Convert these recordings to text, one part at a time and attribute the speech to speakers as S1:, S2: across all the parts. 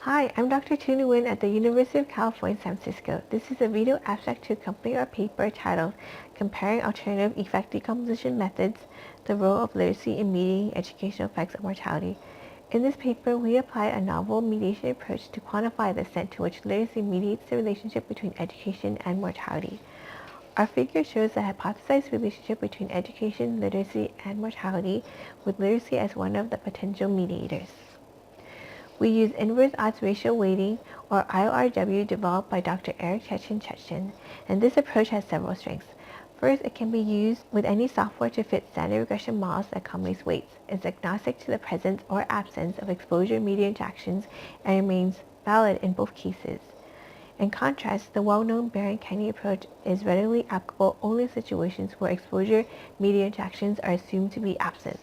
S1: Hi, I'm Dr. Nguyen at the University of California, San Francisco. This is a video abstract to accompany our paper titled Comparing Alternative Effect Decomposition Methods, the Role of Literacy in Mediating Educational Effects of Mortality. In this paper, we applied a novel mediation approach to quantify the extent to which literacy mediates the relationship between education and mortality. Our figure shows the hypothesized relationship between education, literacy, and mortality, with literacy as one of the potential mediators. We use inverse odds ratio weighting, or IORW, developed by Dr. Eric Chechen, and this approach has several strengths. First, it can be used with any software to fit standard regression models that accommodates weights, is agnostic to the presence or absence of exposure-media interactions, and remains valid in both cases. In contrast, the well-known Baron-Kenny approach is readily applicable only in situations where exposure-media interactions are assumed to be absent.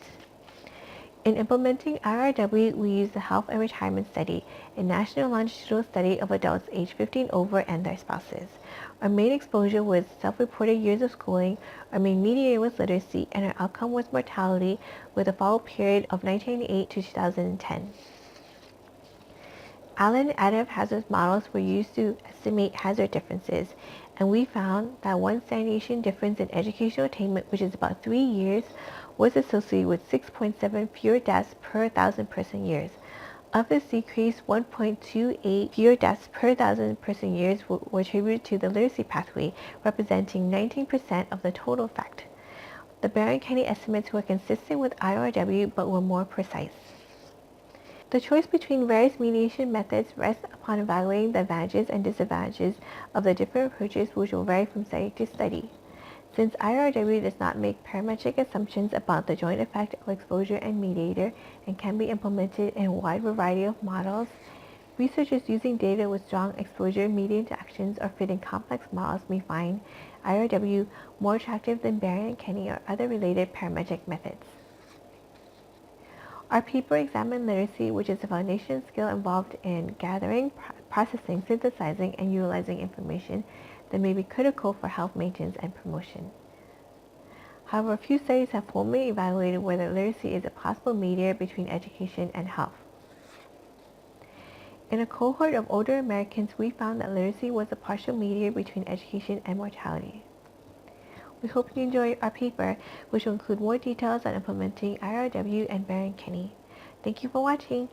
S1: In implementing IRW, we use the Health and Retirement Study, a national longitudinal study of adults aged 15 over and their spouses. Our main exposure was self-reported years of schooling, our main mediator was literacy, and our outcome was mortality with a follow-up period of 1998 to 2010. Allen and additive hazard models were used to estimate hazard differences, and we found that one standard deviation difference in educational attainment, which is about 3 years, was associated with 6.7 fewer deaths per 1,000 person years. Of this decrease, 1.28 fewer deaths per 1,000 person years were attributed to the literacy pathway, representing 19% of the total effect. The Baron-Kenny estimates were consistent with IRW but were more precise. The choice between various mediation methods rests upon evaluating the advantages and disadvantages of the different approaches, which will vary from study to study. Since IRW does not make parametric assumptions about the joint effect of exposure and mediator and can be implemented in a wide variety of models, researchers using data with strong exposure-mediator interactions or fitting complex models may find IRW more attractive than Baron-Kenny or other related parametric methods. Our paper examined literacy, which is a foundation skill involved in gathering, processing, synthesizing, and utilizing information that may be critical for health maintenance and promotion. However, few studies have formally evaluated whether literacy is a possible mediator between education and health. In a cohort of older Americans, we found that literacy was a partial mediator between education and mortality. We hope you enjoy our paper, which will include more details on implementing IRW and Baron-Kenny. Thank you for watching.